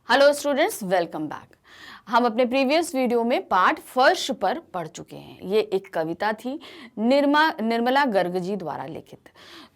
Hello students, welcome back. हम अपने previous video में पाठ फर्श पर पढ़ चुके हैं। ये एक कविता थी निर्मला गर्ग जी द्वारा लिखित।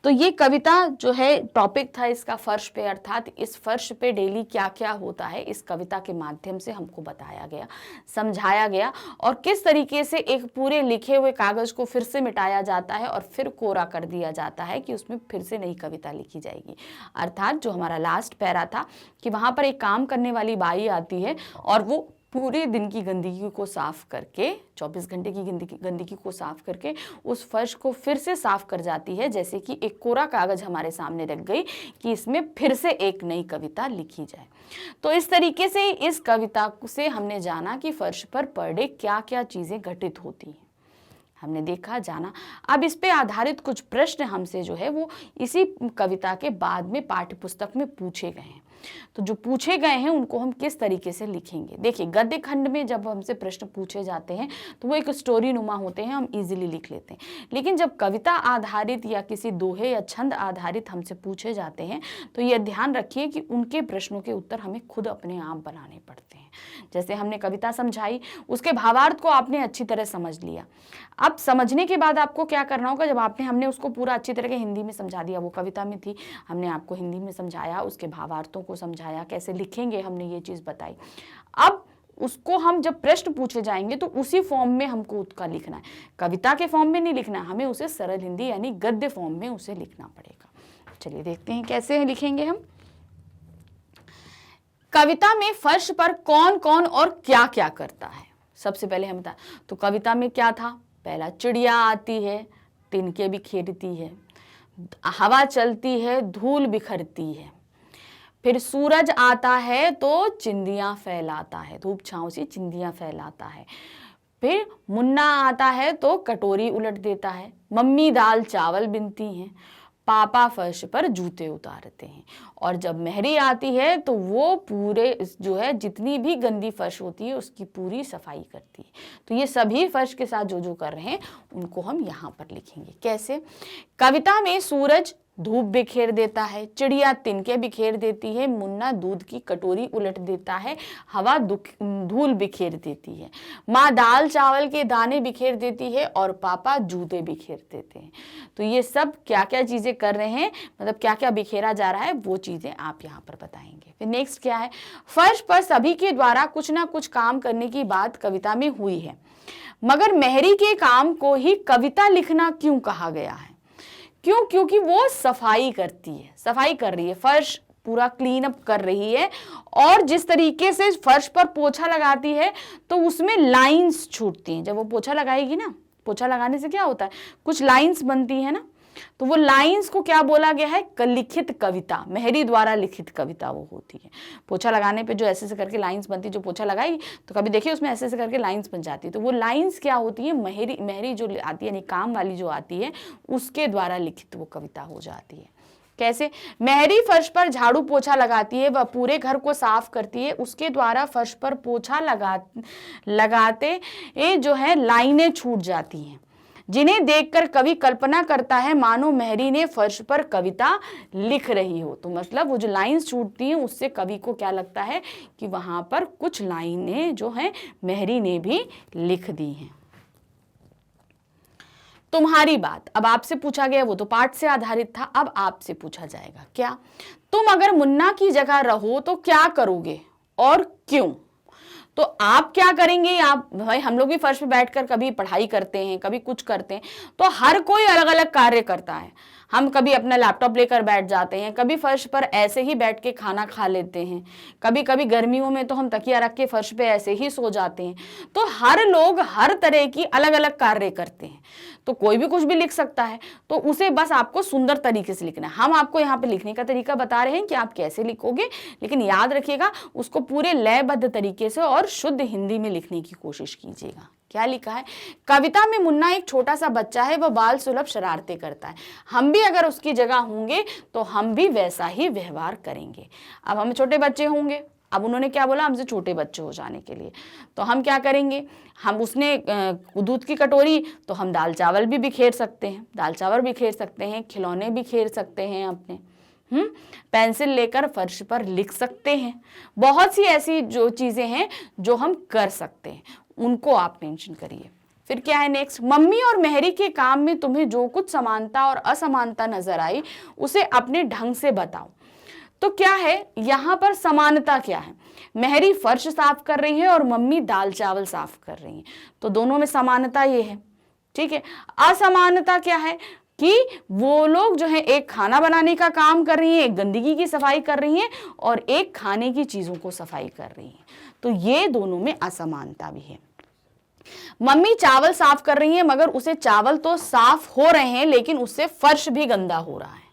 तो ये कविता जो है टॉपिक था इसका फर्श पे, अर्थात इस फर्श पे डेली क्या क्या होता है इस कविता के माध्यम से हमको बताया गया, समझाया गया और किस तरीके से एक पूरे लिखे हुए कागज को फिर से मिटाया जाता है और फिर कोरा कर दिया जाता है कि उसमें फिर से नई कविता लिखी जाएगी। अर्थात जो हमारा लास्ट पैरा था कि वहां पर एक काम करने वाली बाई आती है और वो पूरे दिन की गंदगी को साफ करके 24 घंटे की गंदगी को साफ करके उस फर्श को फिर से साफ कर जाती है, जैसे कि एक कोरा कागज हमारे सामने रख गई कि इसमें फिर से एक नई कविता लिखी जाए। तो इस तरीके से इस कविता से हमने जाना कि फर्श पर पर डे क्या क्या चीजें घटित होती हैं, हमने देखा जाना। अब इस पे आधारित कुछ प्रश्न हमसे जो है वो इसी कविता के बाद में पाठ्य पुस्तक में पूछे गए हैं। तो जो पूछे गए हैं उनको हम किस तरीके से लिखेंगे। देखिए, गद्य खंड में जब हमसे प्रश्न पूछे जाते हैं तो वो एक स्टोरी नुमा होते हैं, हम इजीली लिख लेते हैं। लेकिन जब कविता आधारित या किसी दोहे या छंद आधारित हमसे पूछे जाते हैं तो यह ध्यान रखिए कि उनके प्रश्नों के उत्तर हमें खुद अपने आप बनाने पड़ते हैं। जैसे हमने कविता समझाई, उसके भावार्थ को आपने अच्छी तरह समझ लिया। अब समझने के बाद आपको क्या करना होगा, जब हमने उसको पूरा अच्छी तरह के हिंदी में समझा दिया, वो कविता में थी, हमने आपको हिंदी में समझाया, उसके भावार्थों को समझाया, कैसे लिखेंगे हमने ये चीज़ बताई। अब उसको हम जब प्रश्न पूछे जाएंगे तो उसी फॉर्म में हमको उसका लिखना है, कविता के फॉर्म में नहीं लिखना है, हमें उसे सरल हिंदी यानी गद्य फॉर्म में उसे लिखना पड़ेगा। चलिए देखते हैं कैसे लिखेंगे हम। कविता में फर्श पर कौन कौन और क्या क्या करता है, सबसे पहले हम बता। तो कविता में क्या था, पहला चिड़िया आती है, तिनके बिखेरती है, हवा चलती है, धूल बिखरती है, फिर सूरज आता है तो चिंदियां फैलाता है, धूप छांव से चिंदियां फैलाता है, फिर मुन्ना आता है तो कटोरी उलट देता है, मम्मी दाल चावल बिनती हैं, पापा फर्श पर जूते उतारते हैं, और जब मेहरी आती है तो वो पूरे जो है जितनी भी गंदी फर्श होती है उसकी पूरी सफाई करती है। तो ये सभी फर्श के साथ जो जो कर रहे हैं उनको हम यहाँ पर लिखेंगे। कैसे, कविता में सूरज धूप बिखेर देता है, चिड़िया तिनके बिखेर देती है, मुन्ना दूध की कटोरी उलट देता है, हवा धूल बिखेर देती है, माँ दाल चावल के दाने बिखेर देती है और पापा जूते बिखेर देते हैं। तो ये सब क्या क्या चीजें कर रहे हैं, मतलब क्या क्या बिखेरा जा रहा है, वो चीजें आप यहाँ पर बताएंगे। फिर नेक्स्ट क्या है, फर्श पर सभी के द्वारा कुछ ना कुछ काम करने की बात कविता में हुई है, मगर मेहरी के काम को ही कविता लिखना क्यों कहा गया है। क्यों? क्योंकि वो सफाई करती है, सफाई कर रही है, फर्श पूरा क्लीन अप कर रही है, और जिस तरीके से फर्श पर पोछा लगाती है तो उसमें लाइंस छूटती हैं। जब वो पोछा लगाएगी ना, पोछा लगाने से क्या होता है, कुछ लाइंस बनती है ना, तो वो लाइंस को क्या बोला गया है, लिखित कविता, मेहरी द्वारा लिखित कविता वो होती है। पोछा लगाने पे जो ऐसे ऐसे करके लाइंस बनती है, जो पोछा लगाई तो कभी देखिए उसमें ऐसे ऐसे करके लाइंस बन जाती है, तो वो लाइंस क्या होती है, मेहरी जो आती है यानी काम वाली जो आती है उसके द्वारा लिखित वो कविता हो जाती है। कैसे, मेहरी फर्श पर झाड़ू पोछा लगाती है, वह पूरे घर को साफ करती है, उसके द्वारा फर्श पर पोछा लगाते ये जो है लाइनें छूट जाती हैं, जिन्हें देखकर कवि कल्पना करता है मानो मेहरी ने फर्श पर कविता लिख रही हो। तो मतलब वो जो लाइंस छूटती हैं उससे कवि को क्या लगता है कि वहां पर कुछ लाइनें जो हैं मेहरी ने भी लिख दी हैं। तुम्हारी बात, अब आपसे पूछा गया, वो तो पाठ से आधारित था, अब आपसे पूछा जाएगा क्या, तुम अगर मुन्ना की जगह रहो तो क्या करोगे और क्यों। तो आप क्या करेंगे, आप भाई हम लोग भी फर्श पे बैठकर कभी पढ़ाई करते हैं, कभी कुछ करते हैं, तो हर कोई अलग अलग कार्य करता है। हम कभी अपना लैपटॉप लेकर बैठ जाते हैं, कभी फर्श पर ऐसे ही बैठ के खाना खा लेते हैं, कभी कभी गर्मियों में तो हम तकिया रख के फर्श पे ऐसे ही सो जाते हैं। तो हर लोग हर तरह की अलग अलग कार्य करते हैं, तो कोई भी कुछ भी लिख सकता है, तो उसे बस आपको सुंदर तरीके से लिखना है। हम आपको यहाँ पे लिखने का तरीका बता रहे हैं कि आप कैसे लिखोगे, लेकिन याद रखिएगा उसको पूरे लयबद्ध तरीके से और शुद्ध हिंदी में लिखने की कोशिश कीजिएगा। क्या लिखा है, कविता में मुन्ना एक छोटा सा बच्चा है, वह बाल सुलभ शरारतें करता है, हम भी अगर उसकी जगह होंगे तो हम भी वैसा ही व्यवहार करेंगे। अब हम छोटे बच्चे होंगे, अब उन्होंने क्या बोला, हमसे छोटे बच्चे हो जाने के लिए, तो हम क्या करेंगे, हम उसने दूध की कटोरी, तो हम दाल चावल भी बिखेर सकते हैं, दाल चावल बिखेर सकते हैं, खिलौने बिखेर सकते हैं अपने, पेंसिल लेकर फर्श पर लिख सकते हैं। बहुत सी ऐसी जो चीजें हैं जो हम कर सकते हैं, उनको आप मेंशन करिए। फिर क्या है नेक्स्ट, मम्मी और मेहरी के काम में तुम्हें जो कुछ समानता और असमानता नजर आई उसे अपने ढंग से बताओ। तो क्या है यहाँ पर समानता क्या है, मेहरी फर्श साफ कर रही है और मम्मी दाल चावल साफ कर रही है, तो दोनों में समानता ये है, ठीक है। असमानता क्या है कि वो लोग जो है एक खाना बनाने का काम कर रही हैं, एक गंदगी की सफाई कर रही हैं और एक खाने की चीजों को सफाई कर रही हैं, तो ये दोनों में असमानता भी है। मम्मी चावल साफ कर रही है मगर उसे चावल तो साफ हो रहे हैं लेकिन उससे फर्श भी गंदा हो रहा है।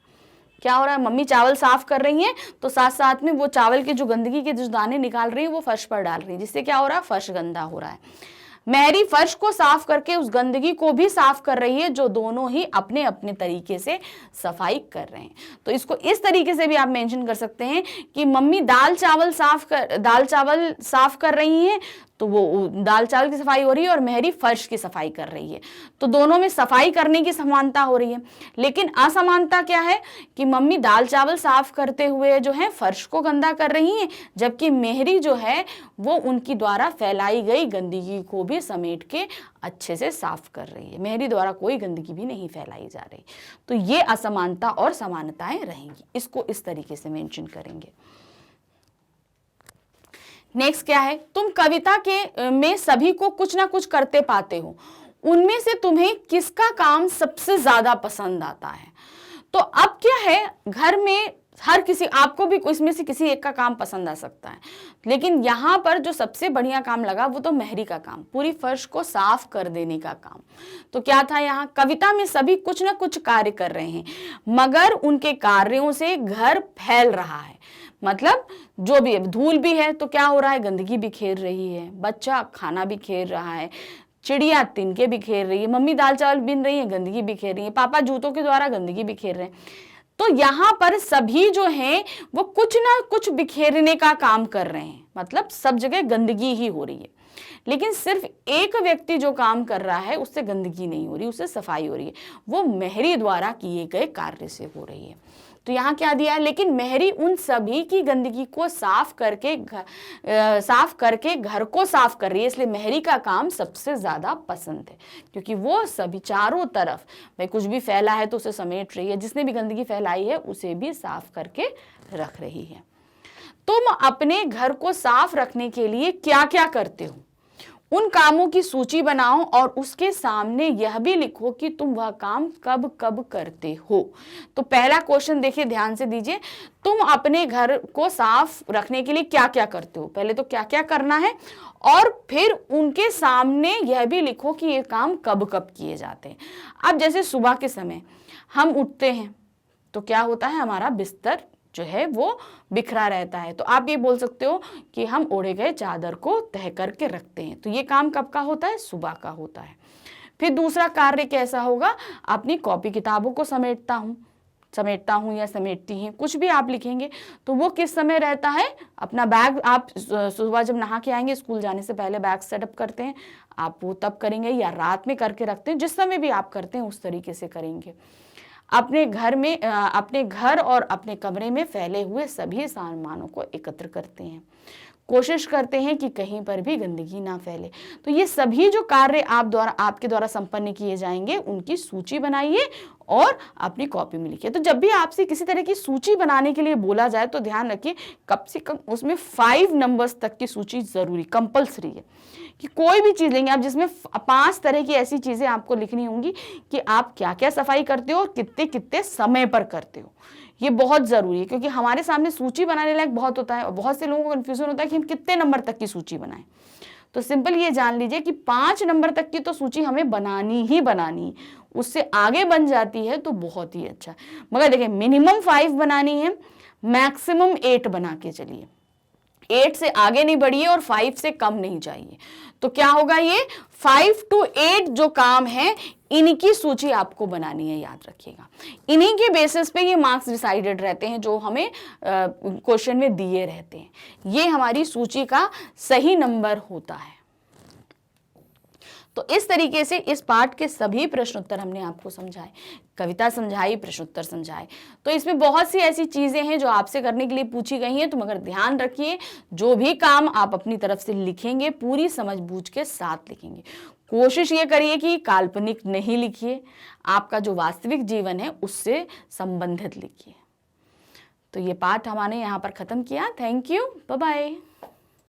क्या हो रहा है, मम्मी चावल साफ कर रही हैं तो साथ साथ में वो चावल के जो गंदगी के जो दाने निकाल रही है वो फर्श पर डाल रही है, जिससे क्या हो रहा है, फर्श गंदा हो रहा है। मेहरी फर्श को साफ करके उस गंदगी को भी साफ कर रही है, जो दोनों ही अपने अपने तरीके से सफाई कर रहे हैं। तो इसको इस तरीके से भी आप मेंशन कर सकते हैं कि मम्मी दाल चावल साफ कर रही हैं, तो वो दाल चावल की सफाई हो रही है और मेहरी फर्श की सफाई कर रही है, तो दोनों में सफाई करने की समानता हो रही है। लेकिन असमानता क्या है कि मम्मी दाल चावल साफ करते हुए जो है फर्श को गंदा कर रही हैं, जबकि मेहरी जो है वो उनकी द्वारा फैलाई गई गंदगी को भी समेट के अच्छे से साफ कर रही है। मेहरी द्वारा कोई गंदगी भी नहीं फैलाई जा रही। तो ये असमानता और समानताएं रहेंगी, इसको इस तरीके से मेंशन करेंगे। नेक्स्ट क्या है, तुम कविता के में सभी को कुछ ना कुछ करते पाते हो, उनमें से तुम्हें किसका काम सबसे ज्यादा पसंद आता है। तो अब क्या है, घर में हर किसी, आपको भी इसमें से किसी एक का काम पसंद आ सकता है, लेकिन यहाँ पर जो सबसे बढ़िया काम लगा वो तो मेहरी का काम, पूरी फर्श को साफ कर देने का काम। तो क्या था यहाँ, कविता में सभी कुछ ना कुछ कार्य कर रहे हैं मगर उनके कार्यों से घर फैल रहा है। मतलब जो भी है, धूल भी है तो क्या हो रहा है, गंदगी बिखेर रही है, बच्चा खाना बिखेर रहा है, चिड़िया तिनके बिखेर रही है, मम्मी दाल चावल बिन रही है, गंदगी बिखेर रही है, पापा जूतों के द्वारा गंदगी बिखेर रहे हैं। तो यहाँ पर सभी जो हैं वो कुछ ना कुछ बिखेरने का काम कर रहे हैं, मतलब सब जगह गंदगी ही हो रही है। लेकिन सिर्फ एक व्यक्ति जो काम कर रहा है उससे गंदगी नहीं हो रही, उससे सफाई हो रही है, वो मेहरी द्वारा किए गए कार्य से हो रही है। तो यहाँ क्या दिया है, लेकिन मेहरी उन सभी की गंदगी को साफ करके घर को साफ कर रही है, इसलिए मेहरी का काम सबसे ज्यादा पसंद है, क्योंकि वो सभी चारों तरफ भाई कुछ भी फैला है तो उसे समेट रही है, जिसने भी गंदगी फैलाई है उसे भी साफ करके रख रही है। तुम अपने घर को साफ रखने के लिए क्या क्या करते हो, उन कामों की सूची बनाओ और उसके सामने यह भी लिखो कि तुम वह काम कब कब करते हो। तो पहला क्वेश्चन देखिए, ध्यान से दीजिए, तुम अपने घर को साफ रखने के लिए क्या क्या करते हो, पहले तो क्या क्या करना है और फिर उनके सामने यह भी लिखो कि ये काम कब कब किए जाते हैं। अब जैसे सुबह के समय हम उठते हैं तो क्या होता है, हमारा बिस्तर जो है वो बिखरा रहता है, तो आप ये बोल सकते हो कि हम ओढ़े गए चादर को तह करके रखते हैं, तो ये काम कब का होता है, सुबह का होता है। फिर दूसरा कार्य कैसा होगा, अपनी कॉपी किताबों को समेटता हूँ या समेटती हैं, कुछ भी आप लिखेंगे तो वो किस समय रहता है, अपना बैग आप सुबह जब नहा के आएंगे स्कूल जाने से पहले बैग सेटअप करते हैं, आप वो तब करेंगे या रात में करके रखते हैं, जिस समय भी आप करते हैं उस तरीके से करेंगे। अपने घर और अपने कमरे में फैले हुए सभी सामानों को एकत्र करते हैं, कोशिश करते हैं कि कहीं पर भी गंदगी ना फैले। तो ये सभी जो कार्य आपके द्वारा संपन्न किए जाएंगे उनकी सूची बनाइए और अपनी कॉपी में लिखिए। तो जब भी आपसे किसी तरह की सूची बनाने के लिए बोला जाए तो ध्यान रखिए कम से कम उसमें 5 नंबर्स तक की सूची जरूरी कंपल्सरी है, कि कोई भी चीज लेंगे आप जिसमें 5 तरह की ऐसी चीजें आपको लिखनी होंगी कि आप क्या क्या सफाई करते हो और कितने कितने समय पर करते हो। ये बहुत जरूरी है, क्योंकि हमारे सामने सूची बनाने लायक बहुत होता है और बहुत से लोगों को कंफ्यूजन होता है कि हम कितने नंबर तक की सूची बनाएं। तो सिंपल ये जान लीजिए कि 5 नंबर तक की तो सूची हमें बनानी ही बनानी, उससे आगे बन जाती है तो बहुत ही अच्छा, मगर देखिए मिनिमम 5 बनानी है, मैक्सिमम 8 बना के चलिए, 8 से आगे नहीं बढ़िए और 5 से कम नहीं जाइए। तो क्या होगा, ये 5 to 8 जो काम है इनकी सूची आपको बनानी है, याद रखिएगा। इन्हीं के बेसिस पे ये मार्क्स डिसाइडेड रहते हैं जो हमें क्वेश्चन में दिए रहते हैं, ये हमारी सूची का सही नंबर होता है। तो इस तरीके से इस पाठ के सभी प्रश्न उत्तर हमने आपको समझाए, कविता समझाई, प्रश्न उत्तर समझाए। तो इसमें बहुत सी ऐसी चीजें हैं जो आपसे करने के लिए पूछी गई हैं। तो मगर ध्यान रखिए, जो भी काम आप अपनी तरफ से लिखेंगे पूरी समझ बूझ के साथ लिखेंगे। कोशिश ये करिए कि काल्पनिक नहीं लिखिए, आपका जो वास्तविक जीवन है उससे संबंधित लिखिए। तो ये पाठ हमारे यहाँ पर खत्म किया। Thank you, bye bye.